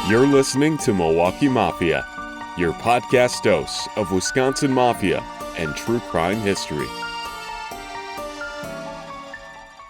You're listening to Milwaukee Mafia, your podcast dose of Wisconsin Mafia and true crime history.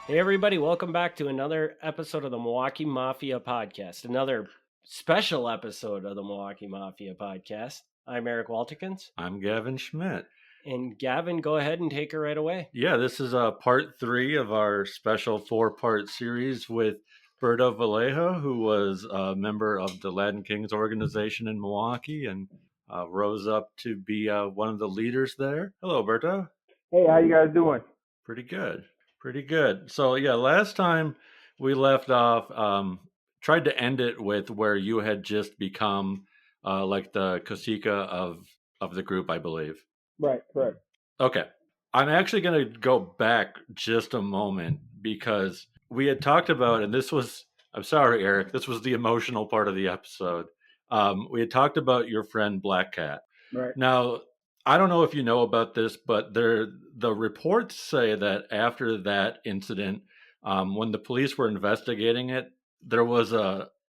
Hey everybody, welcome back to another episode of the Milwaukee Mafia podcast, another special episode of the Milwaukee Mafia podcast. I'm Eric Walterkins. I'm Gavin Schmidt. And Gavin, go ahead and take her right away. Yeah, this is part 3 of our special 4-part series with Alberto Vallejo, who was a member of the Latin Kings organization in Milwaukee and rose up to be one of the leaders there. Hello, Alberto. Hey, how you guys doing? Pretty good. So, yeah, last time we left off, tried to end it with where you had just become like the cacique of the group, I believe. Right, correct. Okay. I'm actually going to go back just a moment because we had talked about, and this was, I'm sorry, Eric, this was the emotional part of the episode. We had talked about your friend Black Cat. Right. Now, I don't know if you know about this, but the reports say that after that incident, when the police were investigating it, there was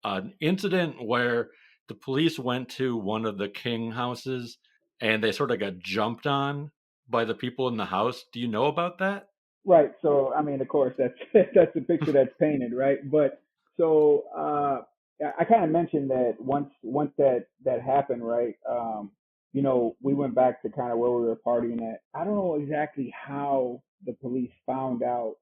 an incident where the police went to one of the King houses and they sort of got jumped on by the people in the house. Do you know about that? Right. So, I mean, of course, that's the picture that's painted, right? But so I kind of mentioned that once that happened, right? We went back to kind of where we were partying at. I don't know exactly how the police found out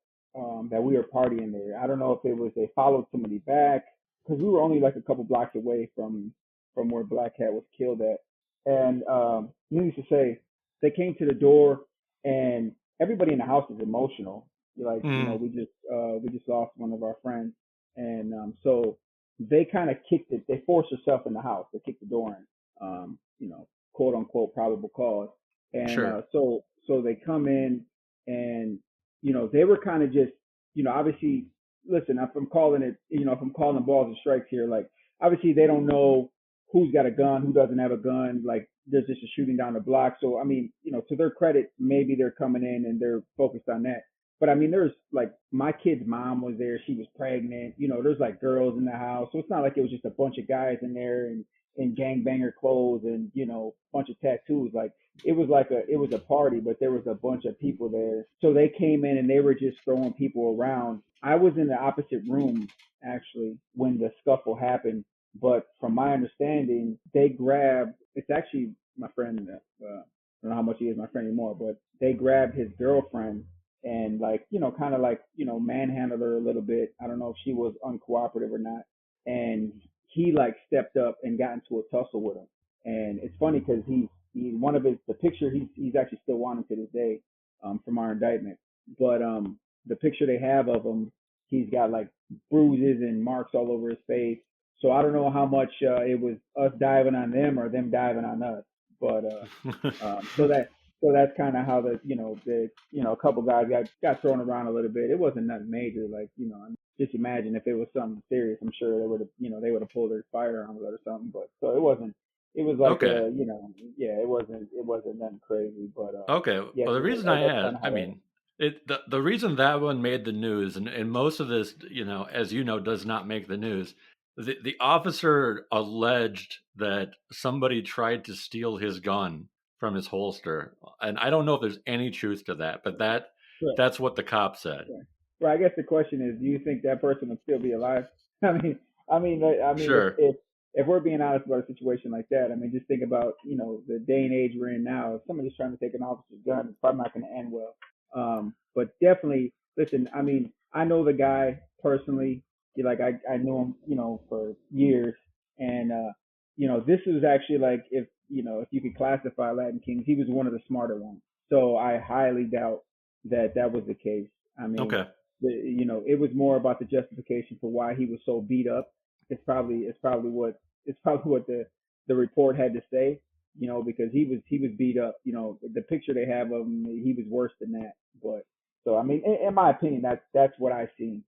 that we were partying there. I don't know if it was they followed somebody back because we were only like a couple blocks away from where Black Cat was killed at. And needless to say, they came to the door, and everybody in the house is emotional. Like, we just lost one of our friends, and so they kind of kicked it. They forced herself in the house. They kicked the door in, quote unquote probable cause. And Sure. So they come in, and they were kind of just, obviously, listen, if I'm calling balls and strikes here, like obviously they don't know who's got a gun, who doesn't have a gun. Like there's just a shooting down the block. So, I mean, to their credit, maybe they're coming in and they're focused on that. But I mean, there's like my kid's mom was there. She was pregnant. There's like girls in the house. So it's not like it was just a bunch of guys in there and in gangbanger clothes and, bunch of tattoos. Like it was a party, but there was a bunch of people there. So they came in and they were just throwing people around. I was in the opposite room actually when the scuffle happened. But from my understanding, they grabbed, it's actually my friend, I don't know how much he is my friend anymore, but they grabbed his girlfriend and manhandled her a little bit. I don't know if she was uncooperative or not. And he stepped up and got into a tussle with him. And it's funny because he's one of the picture he's actually still wanted to this day from our indictment. But the picture they have of him, he's got like bruises and marks all over his face. So I don't know how much it was us diving on them or them diving on us, but so that's kind of how a couple guys got thrown around a little bit. It wasn't nothing major, just imagine if it was something serious. I'm sure they would have pulled their firearms out or something. But so it wasn't. It was like Okay. it wasn't nothing crazy. But Okay. yeah, well, the so reason that- I that's asked, kinda how I that- mean, the reason that one made the news, and most of this, as you know, does not make the news. The officer alleged that somebody tried to steal his gun from his holster, and I don't know if there's any truth to that, but Sure. that's what the cop said. Yeah. Well, I guess the question is, do you think that person would still be alive? I mean, Sure. if we're being honest about a situation like that, I mean, just think about, the day and age we're in now. If somebody's trying to take an officer's gun, it's probably not going to end well. But definitely, listen, I mean, I know the guy personally. Like I knew him, for years. And, this was actually like, if you could classify Latin Kings, he was one of the smarter ones. So I highly doubt that was the case. I mean, Okay. it was more about the justification for why he was so beat up. It's probably what the report had to say, because he was beat up. The picture they have of him, he was worse than that. But so I mean, in my opinion, that's what I seen.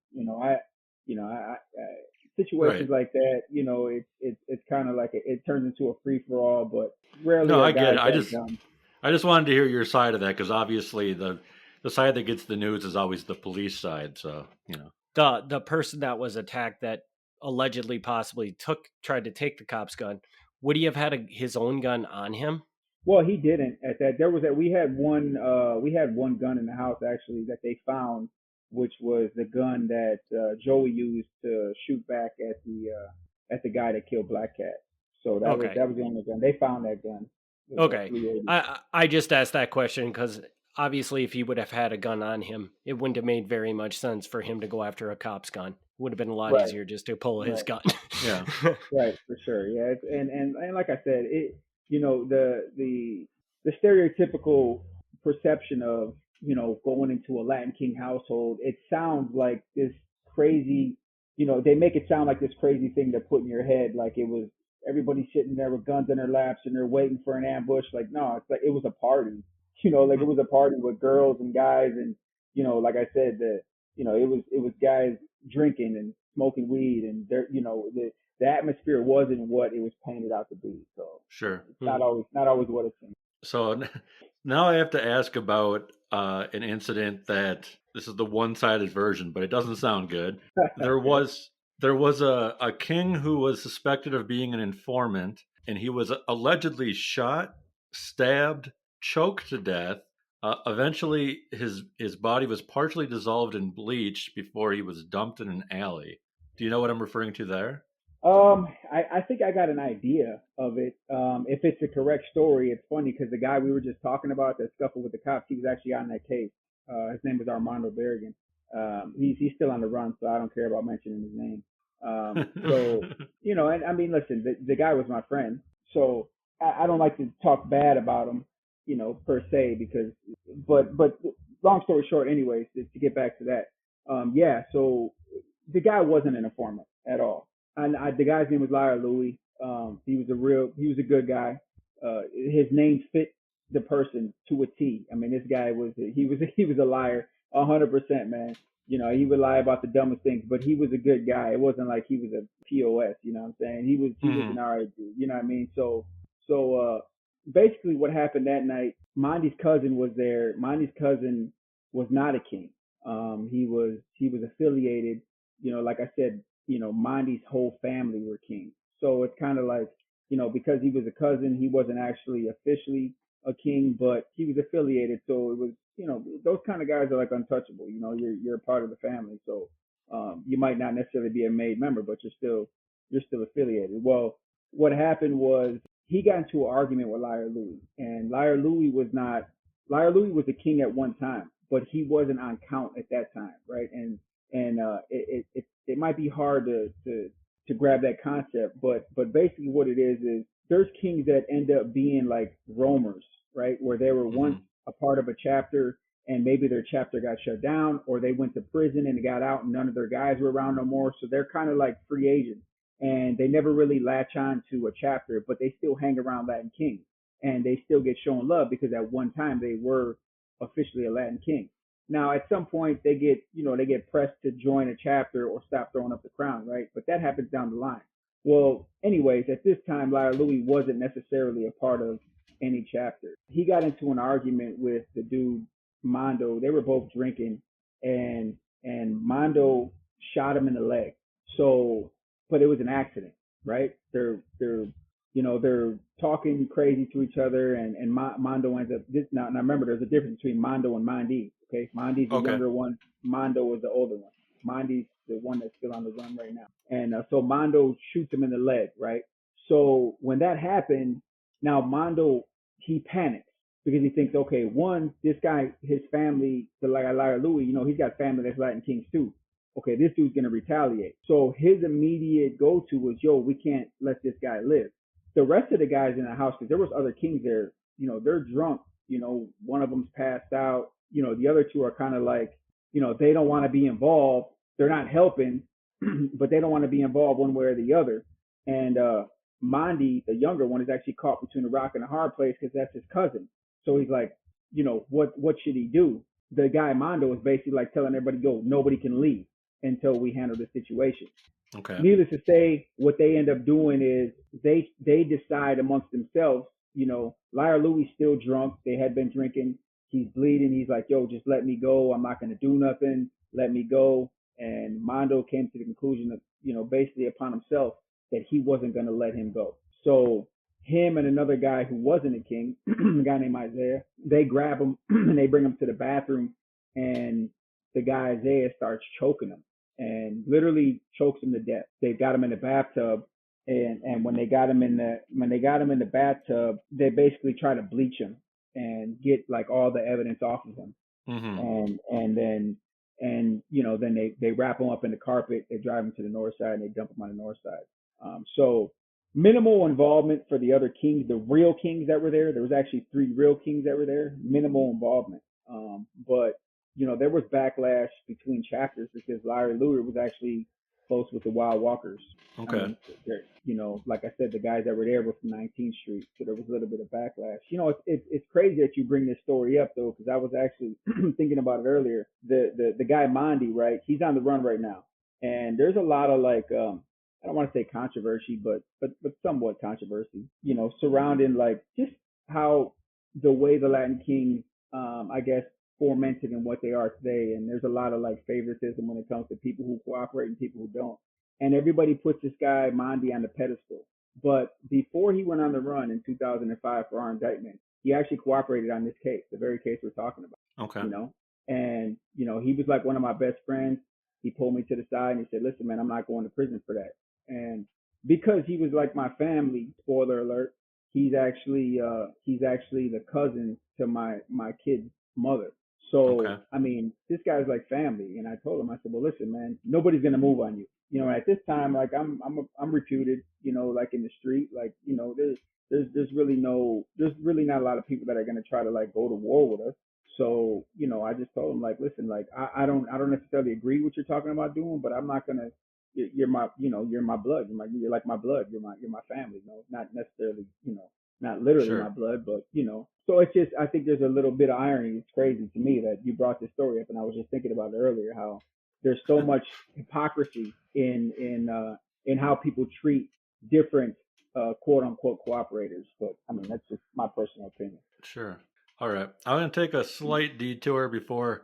Situations Right. like that, it's kind of like it turns into a free for all. But rarely. No, are I get it. guys that dumb. I just wanted to hear your side of that because obviously the side that gets the news is always the police side. So The person that was attacked that allegedly possibly tried to take the cop's gun, would he have had his own gun on him? Well, he didn't at that. There was that we had one gun in the house actually that they found, which was the gun that Joey used to shoot back at the guy that killed Black Cat. So Okay. that was the only gun they found. That gun. It was a Okay. 380. I just asked that question because obviously if he would have had a gun on him, it wouldn't have made very much sense for him to go after a cop's gun. It would have been a lot Right. easier just to pull his Right. gun. Yeah. Right, for sure. Yeah, and like I said, the stereotypical perception of going into a Latin King household, it sounds like this crazy. They make it sound like this crazy thing to put in your head, like it was everybody sitting there with guns in their laps and they're waiting for an ambush. Like no, it's like it was a party. Like it was a party with girls and guys, and like I said, it was guys drinking and smoking weed, and the atmosphere wasn't what it was painted out to be. So Sure. it's not always what it seems. So now I have to ask about an incident that this is the one-sided version, but it doesn't sound good. There was a king who was suspected of being an informant, and he was allegedly shot, stabbed, choked to death. Eventually, his body was partially dissolved in bleach before he was dumped in an alley. Do you know what I'm referring to there? I think I got an idea of it. If it's a correct story, it's funny because the guy we were just talking about that scuffle with the cops, he was actually on that case. His name was Armando Berrigan. He's still on the run, so I don't care about mentioning his name. So and I mean, listen, the guy was my friend, so I don't like to talk bad about him, per se, because, but long story short, anyways, to get back to that, yeah. So the guy wasn't an informant at all. And the guy's name was Liar Louie. He was a good guy. His name fit the person to a T. I mean, this guy he was a liar, 100%, man. He would lie about the dumbest things, but he was a good guy. It wasn't like he was a POS. You know what I'm saying? He was an alright dude. You know what I mean? So basically, what happened that night? Monty's cousin was there. Monty's cousin was not a king. He was affiliated. Like I said, Monty's whole family were kings. So it's kind of like, because he was a cousin, he wasn't actually officially a king, but he was affiliated. So it was, those kind of guys are like untouchable. You're a part of the family. So you might not necessarily be a made member, but you're still affiliated. Well, what happened was he got into an argument with Liar Louie, and Liar Louie was a king at one time, but he wasn't on count at that time, right? And it might be hard to grab that concept, but basically what it is there's kings that end up being like roamers, right? Where they were once a part of a chapter and maybe their chapter got shut down, or they went to prison and got out and none of their guys were around no more. So they're kind of like free agents and they never really latch on to a chapter, but they still hang around Latin kings and they still get shown love because at one time they were officially a Latin king. Now, at some point, they get pressed to join a chapter or stop throwing up the crown, right? But that happens down the line. Well, anyways, at this time, Liar Louie wasn't necessarily a part of any chapter. He got into an argument with the dude Mondo. They were both drinking, and Mondo shot him in the leg. So, but it was an accident, right? They're talking crazy to each other, and Mondo ends up this. Now remember, there's a difference between Mondo and Mondi. Okay, Mondi's the younger one. Mondo was the older one. Mondi's the one that's still on the run right now. And so Mondo shoots him in the leg, right? So when that happened, now Mondo, he panics because he thinks, okay, one, this guy, his family, the Liar Louie, he's got family that's Latin kings too. Okay, this dude's gonna retaliate. So his immediate go-to was, yo, we can't let this guy live. The rest of the guys in the house, because there was other kings there, they're drunk. One of them's passed out. The other two are kind of like, they don't want to be involved. They're not helping, but they don't want to be involved one way or the other. And Mondi, the younger one, is actually caught between a rock and a hard place because that's his cousin. So he's like, what should he do? The guy Mondo is basically like telling everybody, yo, nobody can leave until we handle the situation. Okay. Needless to say, what they end up doing is they decide amongst themselves, Liar Louie's still drunk. They had been drinking. He's bleeding. He's like, yo, just let me go. I'm not going to do nothing. Let me go. and Mondo came to the conclusion of, basically upon himself that he wasn't going to let him go. So him and another guy who wasn't a king, a guy named Isaiah, they grab him and they bring him to the bathroom, and the guy Isaiah starts choking him and literally chokes him to death. They got him in the bathtub, and when they got him in the bathtub, they basically try to bleach him and get like all the evidence off of him. Then they wrap him up in the carpet. They drive him to the north side and they dump him on the north side. So minimal involvement for the other kings, the real kings that were there. There was actually 3 real kings that were there. Minimal involvement. But there was backlash between chapters because Larry Luther was actually close with the Wild Walkers. Okay. I mean, like I said, the guys that were there were from 19th Street, so there was a little bit of backlash. It's crazy that you bring this story up though, because I was actually thinking about it earlier. The guy Mondi, right? He's on the run right now, and there's a lot of like I don't want to say controversy, but somewhat controversy, surrounding like just how the way the Latin Kings, I guess, fomented in what they are today. And there's a lot of like favoritism when it comes to people who cooperate and people who don't. And everybody puts this guy Mondi on the pedestal. But before he went on the run in 2005 for our indictment, he actually cooperated on this case, the very case we're talking about. Okay. And he was like one of my best friends. He pulled me to the side and he said, "Listen, man, I'm not going to prison for that." And because he was like my family, spoiler alert, he's actually the cousin to my kid's mother. So, okay. I mean, this guy's like family. And I told him, I said, "Well, listen, man, nobody's going to move on you. At this time, like I'm reputed, like in the street, like, there's really not a lot of people that are going to try to like go to war with us." So, I just told him like, "Listen, like, I don't necessarily agree with what you're talking about doing, but I'm not going to, you're my blood. You're like my blood. You're my family, not necessarily, not literally Sure. my blood, but, so it's just, I think there's a little bit of irony. It's crazy to me that you brought this story up, and I was just thinking about it earlier, how there's so much hypocrisy in how people treat different quote unquote cooperators. But I mean, that's just my personal opinion. Sure. All right. I'm going to take a slight detour before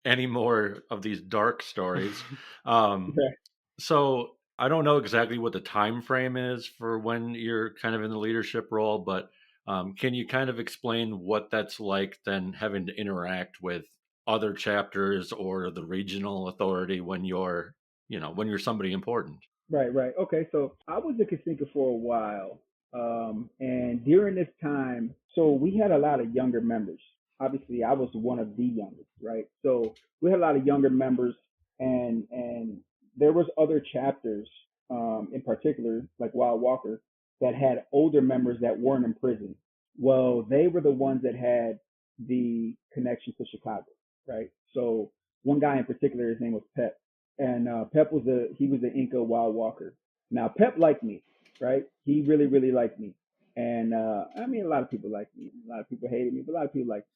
any more of these dark stories. Okay. So I don't know exactly what the time frame is for when you're kind of in the leadership role, but can you kind of explain what that's like then having to interact with other chapters or the regional authority when you're somebody important? Right. Okay. So I was a Kasinka for a while. And during this time, so we had a lot of younger members. Obviously, I was one of the youngest, right? So we had a lot of younger members, and there was other chapters, in particular, like Wild Walker, that had older members that weren't in prison. Well, they were the ones that had the connection to Chicago, right? So one guy in particular, his name was Pep, and Pep was the Inca Wild Walker. Now Pep liked me, right? He really, really liked me. And I mean, a lot of people liked me. A lot of people hated me, but a lot of people liked me.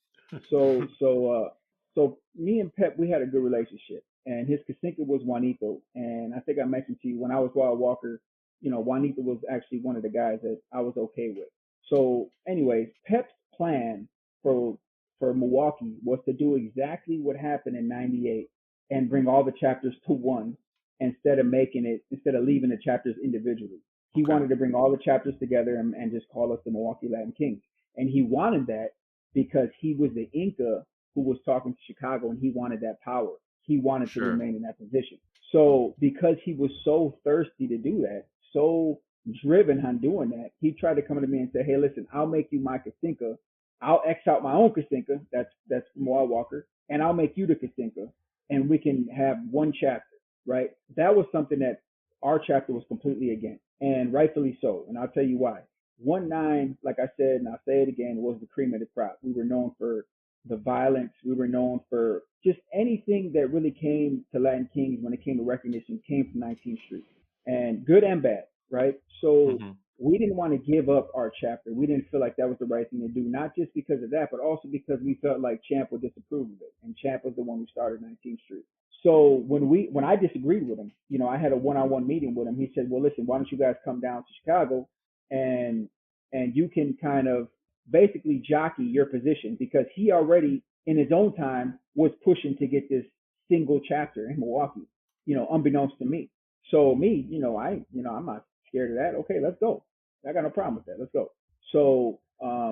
So me and Pep, we had a good relationship. And his Kasinka was Juanito. And I think I mentioned to you when I was Wild Walker, Juanito was actually one of the guys that I was okay with. So anyways, Pep's plan for Milwaukee was to do exactly what happened in '98 and bring all the chapters to one instead of leaving the chapters individually. He wanted to bring all the chapters together and just call us the Milwaukee Latin Kings. And he wanted that because he was the Inca who was talking to Chicago, and he wanted that power. He wanted to remain in that position. So because he was so thirsty to do that, so driven on doing that, he tried to come to me and say, "Hey, listen, I'll make you my Kasinka. I'll X out my own Kasinka, that's from Wild Walker, and I'll make you the Kasinka, and we can have one chapter," right? That was something that our chapter was completely against, and rightfully so. And I'll tell you why. 1-9, like I said, and I'll say it again, was the cream of the crop. We were known for the violence. We were known for just anything that really came to Latin Kings when it came to recognition came from 19th Street, and good and bad, right? So we didn't want to give up our chapter. We didn't feel like that was the right thing to do, not just because of that, but also because we felt like Champ would disapprove of it, and Champ was the one who started 19th Street. So when I disagreed with him, I had a one-on-one meeting with him. He said, "Well, listen, why don't you guys come down to Chicago and you can kind of basically jockey your position," because he already in his own time was pushing to get this single chapter in Milwaukee, unbeknownst to me. So me, I'm not scared of that. Okay, let's go. I got no problem with that. Let's go. So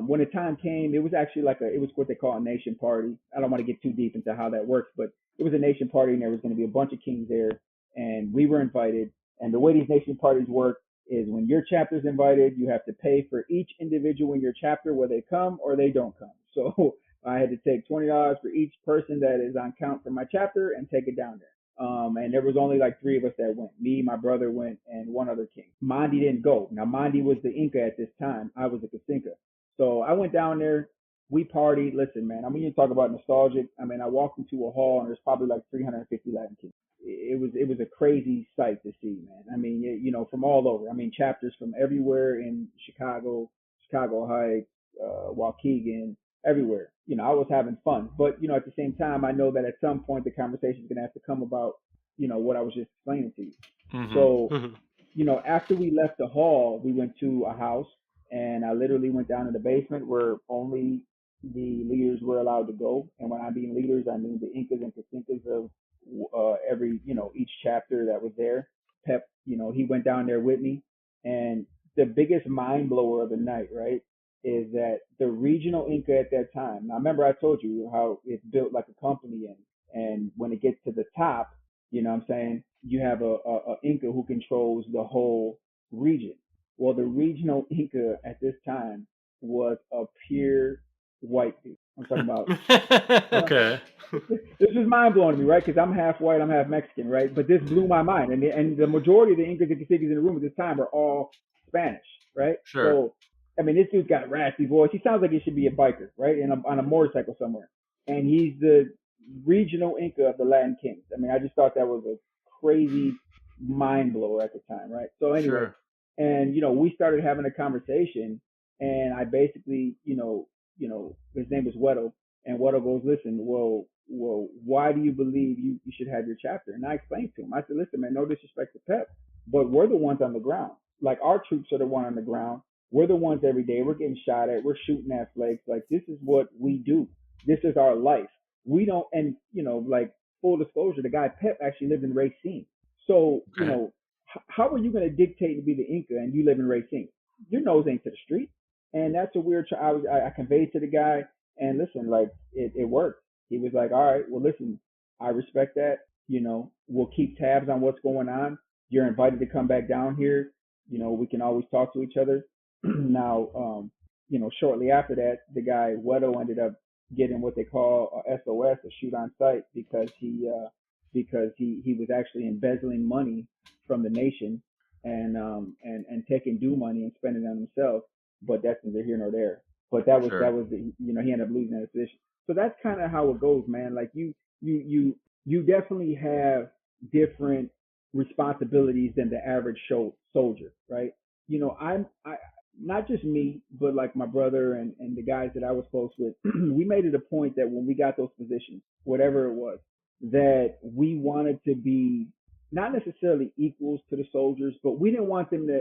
when the time came, it was actually it was what they call a nation party. I don't want to get too deep into how that works, but it was a nation party, and there was going to be a bunch of kings there, and we were invited. And the way these nation parties work is when your chapter's invited, you have to pay for each individual in your chapter, whether they come or they don't come. So I had to take $20 for each person that is on count for my chapter and take it down there. And there was only like 3 of us that went. Me, my brother went, and one other king. Mondi didn't go. Now, Mondi was the Inca at this time. I was the Kasinka. So I went down there. We partied. Listen, man, I mean, you talk about nostalgic. I mean, I walked into a hall, and there's probably like 350 Latin kings. It was a crazy sight to see, man. I mean, from all over. I mean, chapters from everywhere in Chicago, Chicago Heights, Waukegan, everywhere. I was having fun, but at the same time, I know that at some point the conversation is going to have to come about, what I was just explaining to you. Mm-hmm. So, after we left the hall, we went to a house, and I literally went down in the basement where only the leaders were allowed to go. And when I mean leaders, I mean the Incas and Kasinkas of every, each chapter that was there. Pep, he went down there with me, and the biggest mind blower of the night, right, is that the regional Inca at that time. Now, remember I told you how it's built like a company, and when it gets to the top, what I'm saying, you have a Inca who controls the whole region. Well, the regional Inca at this time was a pure white dude. I'm talking about. Okay. This is mind blowing to me, right? Because I'm half white, I'm half Mexican, right? But this blew my mind, and the majority of the Incas and Caciques in the room at this time are all Spanish, right? Sure. So, I mean, this dude's got a raspy voice. He sounds like he should be a biker, right? On a motorcycle somewhere. And he's the regional Inca of the Latin Kings. I mean, I just thought that was a crazy mind blower at the time, right? So anyway, sure. And we started having a conversation, and I basically, his name was Weddle, and Weddle goes, listen, well, why do you believe you should have your chapter? And I explained to him. I said, listen, man, no disrespect to Pep, but we're the ones on the ground. Like, our troops are the one on the ground. We're the ones every day. We're getting shot at. We're shooting at flakes. Like, this is what we do. This is our life. We don't, and, like, full disclosure, the guy Pep actually lived in Racine. So, okay. How are you going to dictate to be the Inca and you live in Racine? Your nose ain't to the street. And that's a weird, I conveyed to the guy, and listen, like, it worked. He was like, all right, well, listen, I respect that. We'll keep tabs on what's going on. You're invited to come back down here. We can always talk to each other. Now, shortly after that, the guy Weddle ended up getting what they call a SOS, a shoot on sight, because he was actually embezzling money from the nation and taking due money and spending it on himself. But that's neither here nor there. But that was the, he ended up losing that position. So that's kind of how it goes, man. Like, you definitely have different responsibilities than the average soldier, right? I not just me, but like my brother and the guys that I was close with, we made it a point that when we got those positions, whatever it was, that we wanted to be not necessarily equals to the soldiers, but we didn't want them to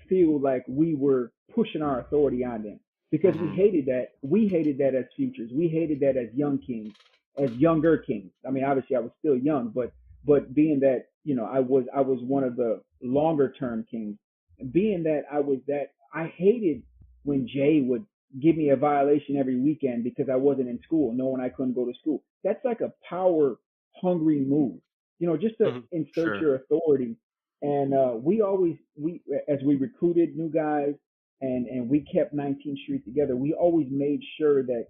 feel like we were pushing our authority on them, because we hated that. We hated that as futures. We hated that as young kings, as younger kings. I mean, obviously I was still young, but being that, I was one of the longer term kings, being that I hated when Jay would give me a violation every weekend because I wasn't in school, knowing I couldn't go to school. That's like a power hungry move, just to insert your authority. And we as we recruited new guys and we kept 19th Street together, we always made sure that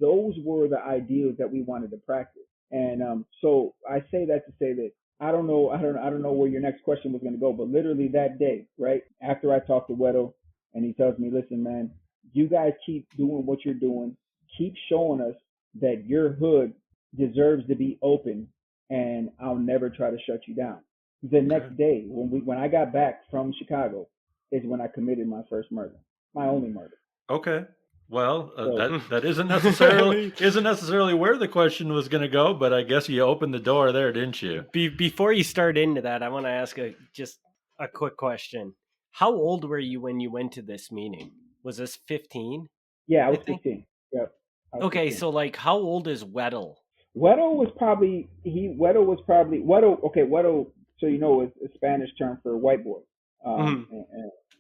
those were the ideals that we wanted to practice. And so I say that to say that I don't know where your next question was going to go, but literally that day, right after I talked to Weddle, and he tells me, listen, man, you guys keep doing what you're doing, keep showing us that your hood deserves to be open, and I'll never try to shut you down. The next day, when I got back from Chicago, is when I committed my first murder, my only murder. Okay. Well, that isn't necessarily where the question was going to go, but I guess you opened the door there, didn't you? Before you start into that, I want to ask just a quick question. How old were you when you went to this meeting? Was this 15? Yeah, I was 15. Yep. Okay, 15. So like, how old is Weddle? Weddle was probably Weddle. Okay, Weddle. So is a Spanish term for white boy. Mhm.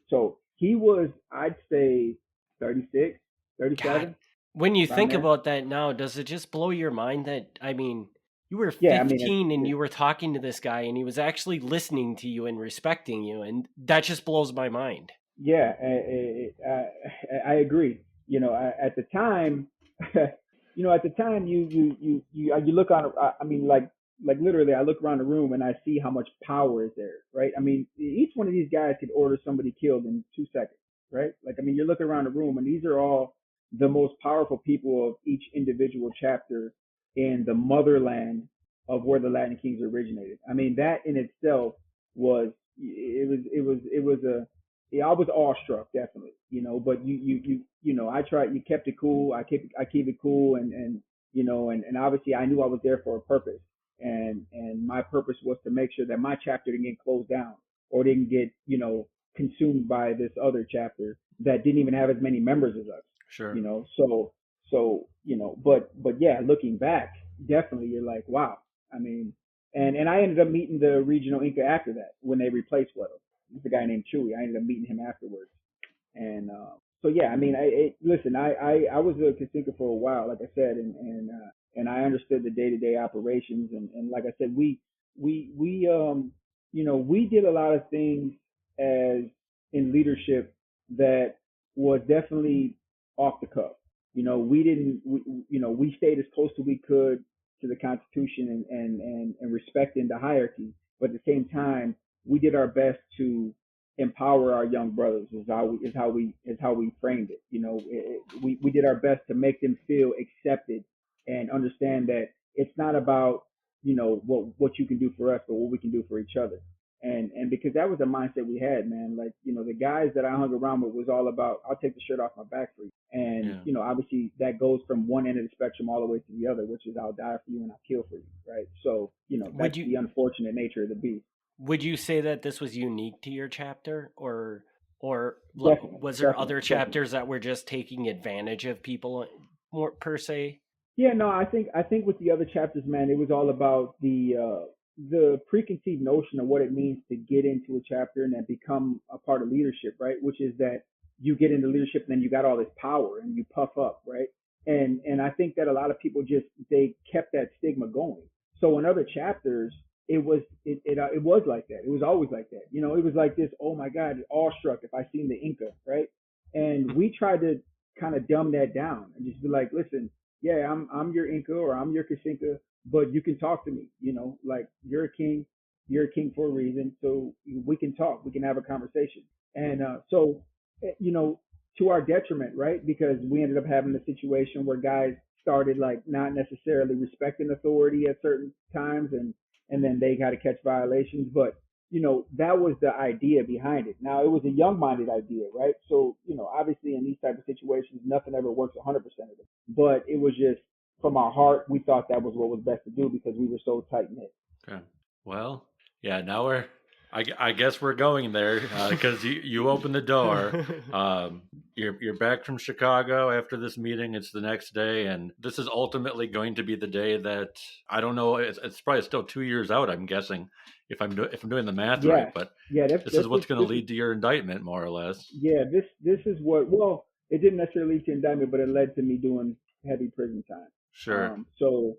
So he was, I'd say, 36, God, 37, when you around think there. about that now, does it just blow your mind that, I mean, you were Yeah, I mean, 15 and you were talking to this guy and he was actually listening to you and respecting you, and that just blows my mind. yeah, I agree. At the time, at the time, you look on. I mean, like literally, I look around the room and I see how much power is there, right? I mean, each one of these guys could order somebody killed in 2 seconds, right? Like, I mean, you're looking around the room and these are all the most powerful people of each individual chapter in the motherland of where the Latin Kings originated. I mean, that in itself was it was a yeah, I was awestruck, definitely. But I tried. You kept it cool. I keep it cool, and obviously I knew I was there for a purpose, and my purpose was to make sure that my chapter didn't get closed down or didn't get consumed by this other chapter that didn't even have as many members as us. Sure. But yeah, looking back, definitely you're like, wow. I mean, and I ended up meeting the regional Inca after that when they replaced Weddle. It's a guy named Chewy. I ended up meeting him afterwards. And so yeah, I mean, listen, I was a Kasinka for a while, like I said, and I understood the day to day operations, and like I said, we did a lot of things as in leadership that was definitely off the cuff. We didn't, we stayed as close as we could to the Constitution and respecting the hierarchy, but at the same time, we did our best to empower our young brothers is how we framed it. We did our best to make them feel accepted and understand that it's not about what you can do for us, but what we can do for each other. And because that was the mindset we had, man. Like, the guys that I hung around with was all about, I'll take the shirt off my back for you. And Yeah. obviously that goes from one end of the spectrum all the way to the other, which is I'll die for you and I'll kill for you, right? So Would that's you the unfortunate nature of the beast. would you say that this was unique to your chapter, or Definitely, was there definitely, other definitely. chapters that were just taking advantage of people more per se? Yeah, no, I think with the other chapters, man, it was all about the preconceived notion of what it means to get into a chapter and then become a part of leadership, right? Which is that you get into leadership and then you got all this power and you puff up, right? And I think that a lot of people just they kept that stigma going. So in other chapters, it was like that. It was always like that. It was like this. Oh my God, awestruck if I seen the Inca, right? And we tried to kind of dumb that down and just be like, listen, yeah, I'm your Inca or I'm your Kasinka, but you can talk to me. Like you're a king for a reason, so we can talk, we can have a conversation. And to our detriment, right? Because we ended up having a situation where guys started like not necessarily respecting authority at certain times, and then they got to catch violations. But that was the idea behind it. Now it was a young-minded idea, right? So obviously in these type of situations, nothing ever works 100% of it. But it was just from our heart, we thought that was what was best to do because we were so tight knit. Okay. Well, yeah. Now I guess we're going there because you opened the door. You're back from Chicago after this meeting. It's the next day, and this is ultimately going to be the day that I don't know. It's probably still 2 years out. I'm guessing if I'm doing the math right, Yeah, but yeah. this is what's going to This is lead to your indictment, more or less. yeah. This is what. Well, it didn't necessarily lead to indictment, but it led to me doing heavy prison time. Sure. So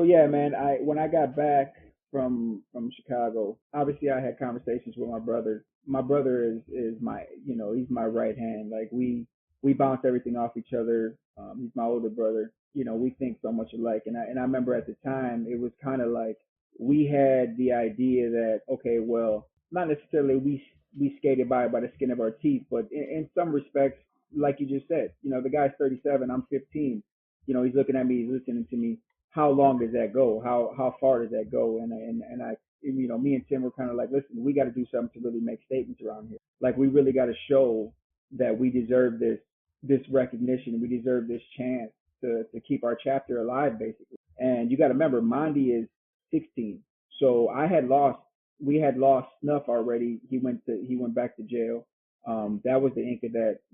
yeah, man. When I got back from Chicago, obviously I had conversations with my brother. My brother is my he's my right hand. Like we bounce everything off each other. He's my older brother. We think so much alike. And I remember at the time it was kind of like we had the idea that okay, well, not necessarily we skated by the skin of our teeth, but in some respects, like you just said, the guy's 37, I'm 15. He's looking at me, he's listening to me. How long does that go? How far does that go? And I, me and Tim were kind of like, listen, we got to do something to really make statements around here. Like we really got to show that we deserve this recognition, we deserve this chance to keep our chapter alive, basically. And you got to remember, Mondi is 16, so we had lost Snuff already. He went back to jail. That was the Inca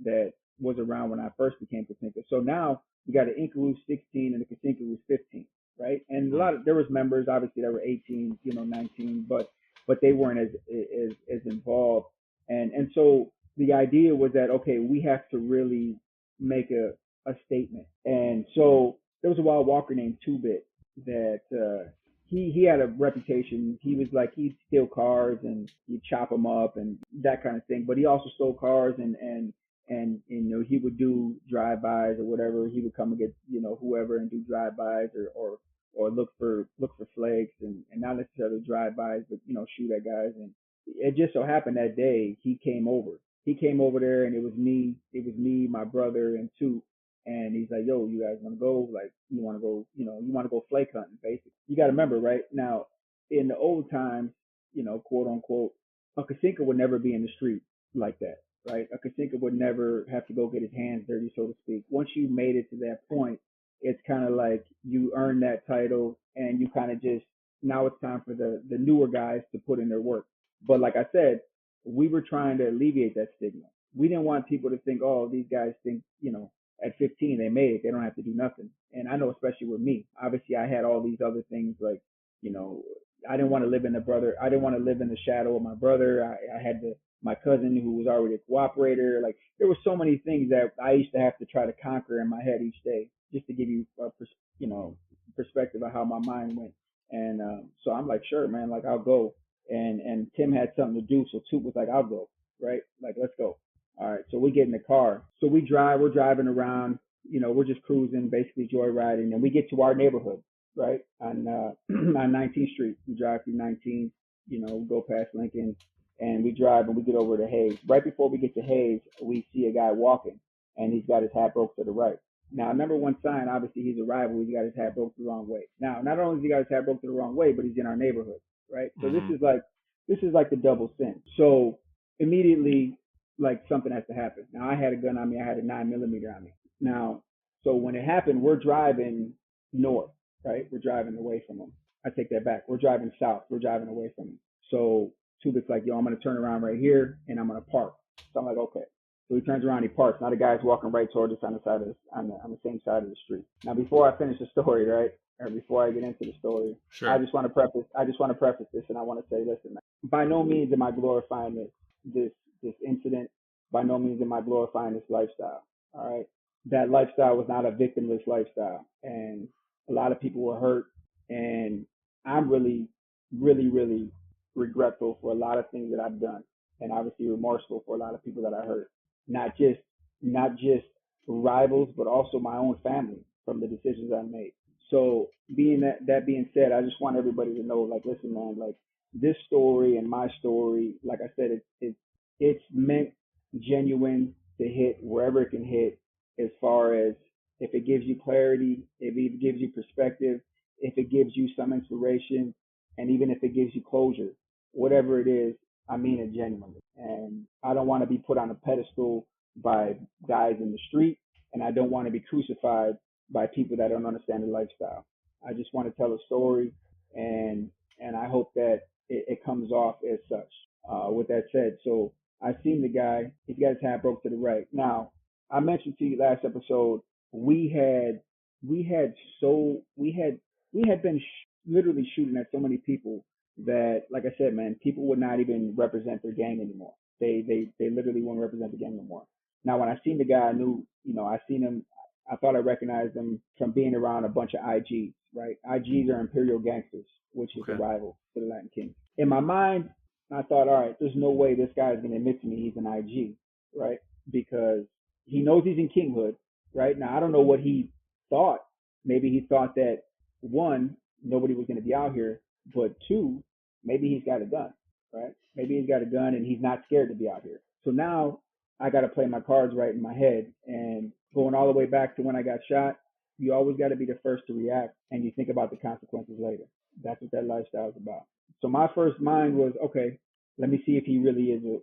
that was around when I first became Kasinka. So now we got an Inca who's 16 and a Kasinka who's 15. right? And Mm. there was members obviously that were 18, 19, but they weren't as involved. And so the idea was that, okay, we have to really make a statement. And so there was a wild walker named Two Bit that he had a reputation. He was like he'd steal cars and he'd chop them up and that kind of thing. But he also stole cars and he would do drive-bys or whatever. He would come and get whoever and do drive-bys or look for flakes and not necessarily drive-bys, but shoot at guys. And it just so happened that day he came over. He came over there and it was me, my brother, and two. And he's like, "Yo, you guys want to go? Like, you want to go? You want to go flake hunting? Basically, you got to remember, right now, in the old times, quote unquote, a Kasinka would never be in the street like that, right? A Kasinka would never have to go get his hands dirty, so to speak. Once you made it to that point, it's kind of like you earn that title, and you kind of just now it's time for the newer guys to put in their work. But like I said, we were trying to alleviate that stigma. We didn't want people to think, oh, these guys think, at 15 they made it, they don't have to do nothing. And I know, especially with me, obviously I had all these other things like, I didn't want to live in I didn't want to live in the shadow of my brother. I had my cousin who was already a cooperator. Like there were so many things that I used to have to try to conquer in my head each day, just to give you a perspective of how my mind went. And so I'm like, sure, man, like I'll go. And Tim had something to do, so Toot was like, I'll go, right? Like, let's go. All right, so we get in the car. So we're driving around, we're just cruising, basically joyriding, and we get to our neighborhood, right? On on 19th Street. We drive through 19th, we go past Lincoln, and we drive and we get over to Hayes. Right before we get to Hayes, we see a guy walking, and he's got his hat broke to the right. Now, number one sign, obviously he's a rival. He's got his hat broke the wrong way. Now, not only has he got his hat broke the wrong way, but he's in our neighborhood, right? So Mm-hmm. this is like the double sin. So immediately, like something has to happen. Now, I had a gun on me. I had a 9mm on me. Now, so when it happened, we're driving north, right? We're driving away from him. I take that back. We're driving south. We're driving away from him. So Tubit's like, yo, I'm going to turn around right here and I'm going to park. So I'm like, okay. So he turns around, he parks. Now the guy's walking right towards us on the same side of the street. Now before I finish the story, right, or before I get into the story, Sure. I just want to preface this, and I want to say, listen, man, by no means am I glorifying this incident. By no means am I glorifying this lifestyle. All right, that lifestyle was not a victimless lifestyle, and a lot of people were hurt, and I'm really, really, really regretful for a lot of things that I've done, and obviously remorseful for a lot of people that I hurt. Not just rivals, but also my own family from the decisions I made. So that being said, I just want everybody to know, like, listen, man, like this story and my story, like I said, it's meant genuine to hit wherever it can hit, as far as if it gives you clarity, if it gives you perspective, if it gives you some inspiration, and even if it gives you closure, whatever it is, I mean it genuinely. And I don't want to be put on a pedestal by guys in the street, and I don't want to be crucified by people that don't understand the lifestyle. I just want to tell a story, and I hope that it comes off as such. With that said, so I seen the guy. He's got his hat broke to the right. Now, I mentioned to you last episode we had been literally shooting at so many people that, like I said, man, people would not even represent their gang anymore. They literally won't represent the gang anymore. Now, when I seen the guy, I knew, I seen him. I thought I recognized him from being around a bunch of IGs, right? IGs are Imperial Gangsters, which is a rival to the Latin Kings. In my mind, I thought, all right, there's no way this guy is going to admit to me he's an IG, right? Because he knows he's in Kinghood, right? Now, I don't know what he thought. Maybe he thought that, one, nobody was going to be out here, but two, maybe he's got a gun, right? Maybe he's got a gun and he's not scared to be out here. So now I got to play my cards right in my head. And going all the way back to when I got shot, you always got to be the first to react, and you think about the consequences later. That's what that lifestyle is about. So my first mind was, okay, let me see if he really is a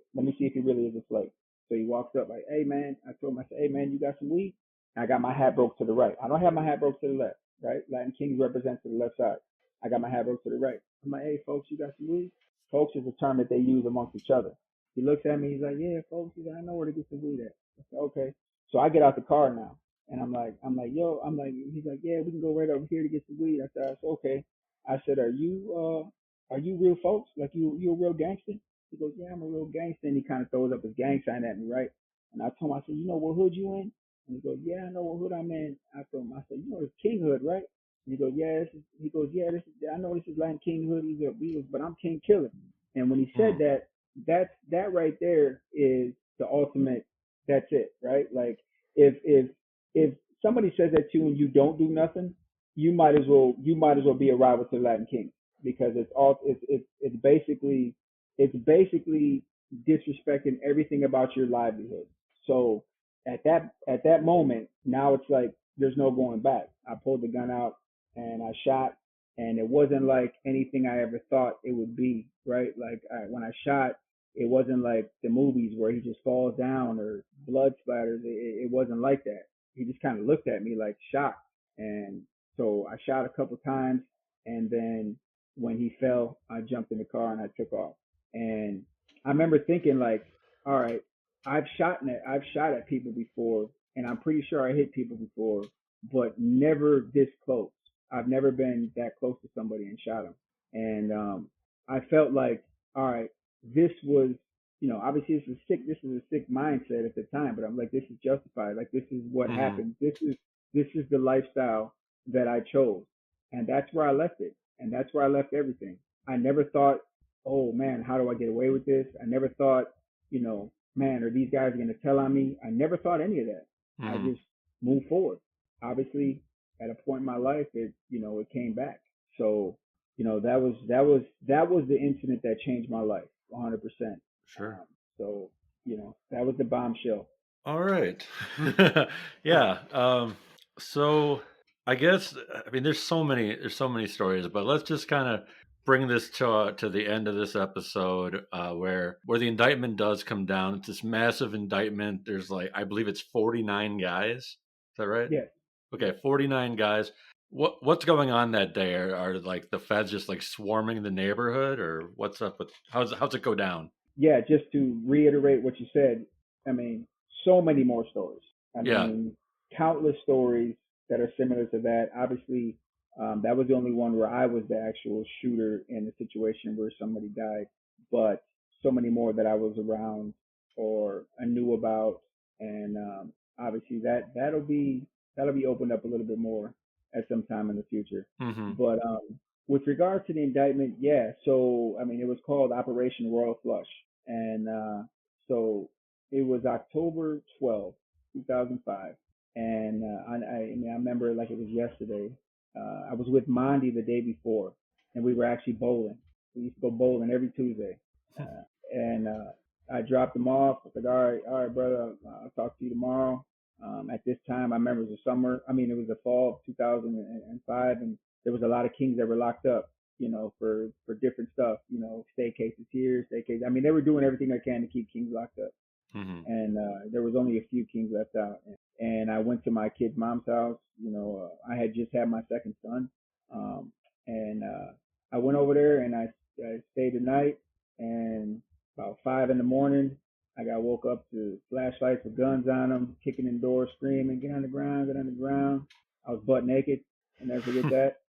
flake. So he walks up like, hey man, I told him, I said, hey man, you got some weed? And I got my hat broke to the right. I don't have my hat broke to the left, right? Latin Kings represent to the left side. I got my hat broke to the right. I'm like, hey folks, you got some weed? Folks is a term that they use amongst each other. He looks at me, he's like, yeah, folks, I know where to get some weed at. I said, okay. So I get out the car now. And yo, he's like, yeah, we can go right over here to get some weed. I said, okay. I said, are you real folks? Like you a real gangster? He goes, yeah, I'm a real gangster. And he kind of throws up his gang sign at me, right? And I told him, I said, you know what hood you in? And he goes, yeah, I know what hood I'm in. I told him, I said, you know it's King Hood, right? And he goes, yeah, he goes, yeah, I know this is Latin King Hood. But I'm King Killer. And when he said Mm. that, that right there is the ultimate. That's it, right? Like if somebody says that to you and you don't do nothing, you might as well be a rival to the Latin King because it's basically disrespecting everything about your livelihood. So at that moment, now it's like there's no going back. I pulled the gun out and I shot, and it wasn't like anything I ever thought it would be. Right? Like when I shot, it wasn't like the movies where he just falls down or blood splatters. It wasn't like that. He just kind of looked at me like shocked, and so I shot a couple times, and then when he fell, I jumped in the car and I took off. And I remember thinking like, all right, I've shot at people before, and I'm pretty sure I hit people before, but never this close. I've never been that close to somebody and shot him. And I felt like, all right, this was, obviously this is a sick mindset at the time, but I'm like, this is justified. Like this is what Mm. happened. This is the lifestyle that I chose. And that's where I left it. And that's where I left everything. I never thought, oh man, how do I get away with this? I never thought, man, are these guys going to tell on me? I never thought any of that. I Mm. just moved forward. Obviously, at a point in my life, it came back. So, that was the incident that changed my life 100%. Sure. So, that was the bombshell. All right. Yeah. So I guess I mean there's so many stories, but let's just kind of bring this to the end of this episode, where the indictment does come down. It's this massive indictment. There's like I believe it's 49 guys. Is that right? Yes. Okay, 49 guys. What's going on that day? Are like the feds just like swarming the neighborhood, or what's up with how's it go down? Yeah, just to reiterate what you said, I mean, so many more stories. I Yeah. mean, countless stories that are similar to that. Obviously, that was the only one where I was the actual shooter in a situation where somebody died, but so many more that I was around or I knew about, and obviously that'll be opened up a little bit more at some time in the future. Mm-hmm. But with regard to the indictment, yeah. So I mean, it was called Operation Royal Flush, and so it was October 12th, 2005, and I mean, I remember it like it was yesterday. I was with Mondi the day before, and we were actually bowling. We used to go bowling every Tuesday, and I dropped him off. I said, all right, brother, I'll talk to you tomorrow. At this time, I remember it was the summer. I mean, it was the fall of 2005, and there was a lot of kings that were locked up, for different stuff, state cases here, state cases. I mean, they were doing everything they can to keep kings locked up, Mm-hmm. and there was only a few kings left out. And I went to my kid's mom's house. I had just had my second son, and I went over there and I stayed the night. And about 5 in the morning, I got woke up to flashlights with guns on them, kicking in doors, screaming, "Get on the ground! Get on the ground!" I was butt naked. I never forget that.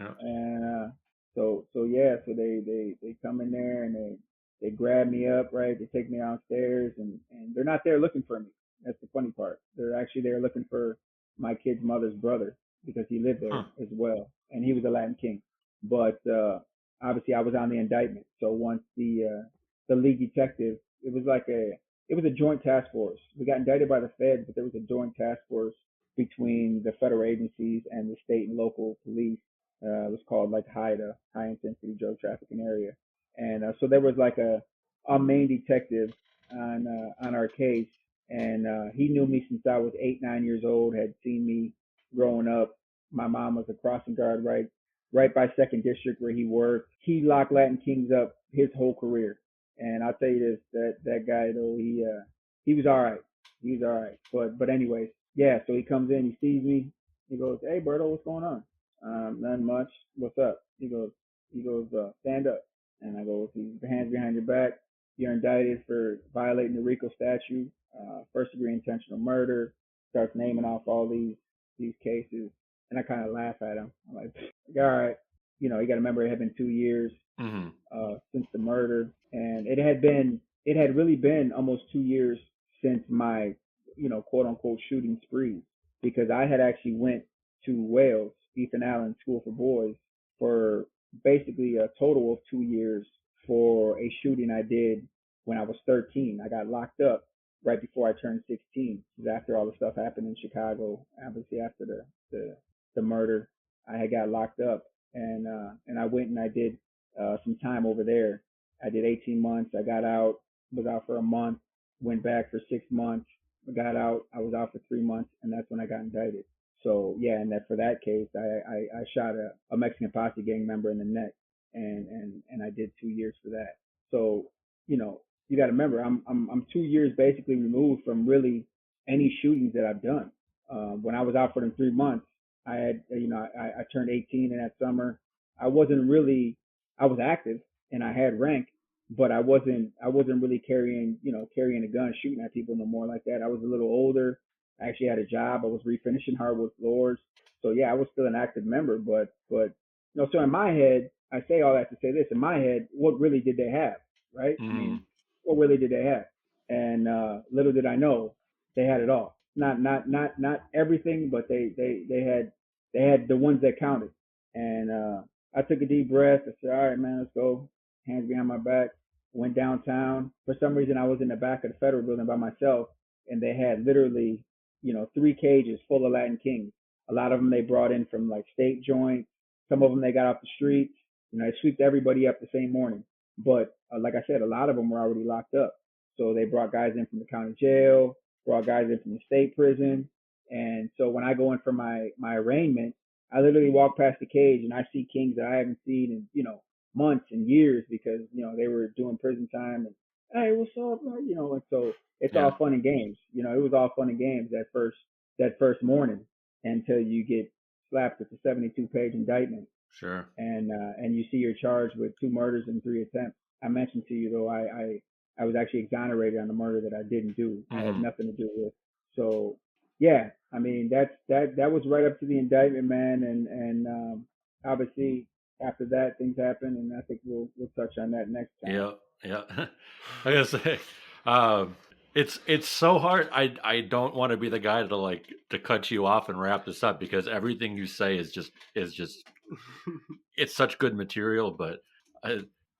Yeah. And so yeah, so they come in there and they grab me up, right? They take me downstairs, and they're not there looking for me. That's the funny part. They're actually there looking for my kid's mother's brother because he lived there Huh. as well, and he was a Latin king. But obviously, I was on the indictment. So once the lead detective, it was a joint task force. We got indicted by the feds, but there was a joint task force between the federal agencies and the state and local police. It was called like HIDA, high intensity drug trafficking area. And so there was like a main detective on our case, and he knew me since I was 8 9 years old. Had seen me growing up. My mom was a crossing guard right by Second District where he worked. He locked Latin Kings up his whole career. And I'll tell you this, that guy though, he was all right. He was all right. But anyways, yeah. So he comes in, he sees me, he goes, "Hey, Berto, what's going on?" Nothing much. What's up? He goes, stand up. And I go, "Keep your hands behind your back. You're indicted for violating the RICO statute, first degree intentional murder, starts naming off all these cases, and I kind of laugh at him. I'm like, all right, you got to remember it had been 2 years Mm-hmm. since the murder, and it had really been almost 2 years since my quote unquote shooting spree, because I had actually went to Wales, Ethan Allen School for Boys, for basically a total of 2 years for a shooting I did when I was 13. I got locked up right before I turned 16. After all the stuff happened in Chicago, obviously after the murder, I had got locked up, and I went and I did some time over there. I did 18 months. I got out, was out for a month, went back for 6 months, got out. I was out for 3 months, and that's when I got indicted. So yeah, and that for that case, I shot a Mexican posse gang member in the neck, and I did 2 years for that. So you got to remember, I'm 2 years basically removed from really any shootings that I've done. When I was out for them 3 months, I had I turned 18 in that summer. I was active and I had rank, but I wasn't really carrying a gun, shooting at people no more like that. I was a little older. I actually had a job. I was refinishing hardwood floors. So yeah, I was still an active member, but so in my head, I say all that to say this. In my head, what really did they have, right? Mm-hmm. I mean, what really did they have? And little did I know, they had it all. Not everything, but they had the ones that counted. And I took a deep breath. I said, all right, man, let's go. Hands behind my back. Went downtown. For some reason, I was in the back of the Federal Building by myself, and they had literally 3 cages full of Latin Kings. A lot of them they brought in from like state joints. Some of them they got off the streets. They sweeped everybody up the same morning. But like I said, a lot of them were already locked up. So they brought guys in from the county jail, brought guys in from the state prison. And so when I go in for my arraignment, I literally walk past the cage and I see kings that I haven't seen in, months and years, because, they were doing prison time. And, hey, what's up? And so it's all fun and games. It was all fun and games that first morning until you get slapped with a 72-page indictment. Sure. And you see you're charged with 2 murders and 3 attempts. I mentioned to you, though, I was actually exonerated on the murder that I didn't do. Mm-hmm. I had nothing to do with. So yeah, I mean that was right up to the indictment, man. And obviously after that things happen, and I think we'll touch on that next time. Yeah. I gotta say, it's so hard. I don't want to be the guy to cut you off and wrap this up, because everything you say is just it's such good material, but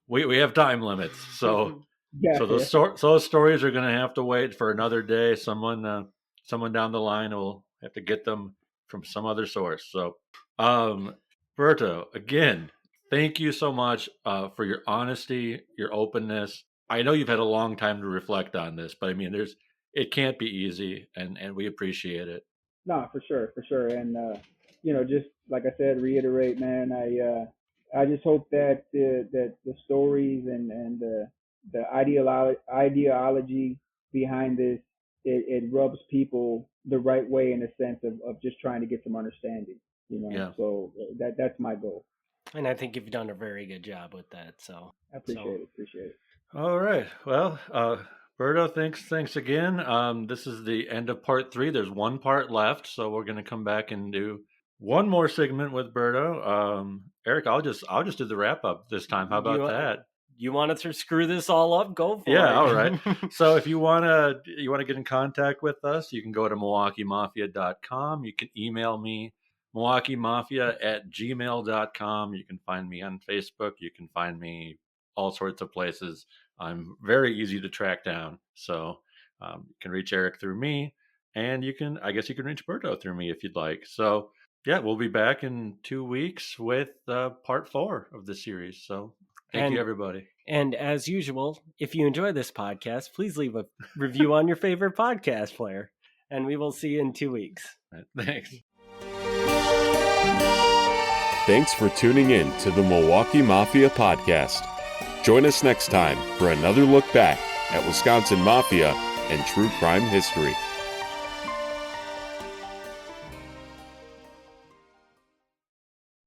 we have time limits, so those stories are going to have to wait for another day. Someone down the line will have to get them from some other source. So, Berto, again, thank you so much for your honesty, your openness. I know you've had a long time to reflect on this, but I mean, it can't be easy, and we appreciate it. No, for sure. And just like I said, reiterate, man. I just hope that the stories and the ideology behind this, it rubs people the right way, in a sense of just trying to get some understanding. Yeah. So that's my goal. And I think you've done a very good job with that. So I appreciate it. All right. Well, Berto, thanks again. This is the end of part 3. There's one part left, so we're going to come back and do one more segment with Berto. Eric, I'll just do the wrap up this time. How about that? You want to screw this all up? Go for it. Yeah, all right. So if you want to get in contact with us, you can go to MilwaukeeMafia.com. You can email me, MilwaukeeMafia@gmail.com. You can find me on Facebook. You can find me all sorts of places. I'm very easy to track down. So you can reach Eric through me, and you can reach Berto through me if you'd like. So yeah, we'll be back in 2 weeks with part 4 of the series. So thank you, everybody. And as usual, if you enjoy this podcast, please leave a review on your favorite podcast player. And we will see you in 2 weeks. Right, thanks. Thanks for tuning in to the Milwaukee Mafia podcast. Join us next time for another look back at Wisconsin Mafia and true crime history.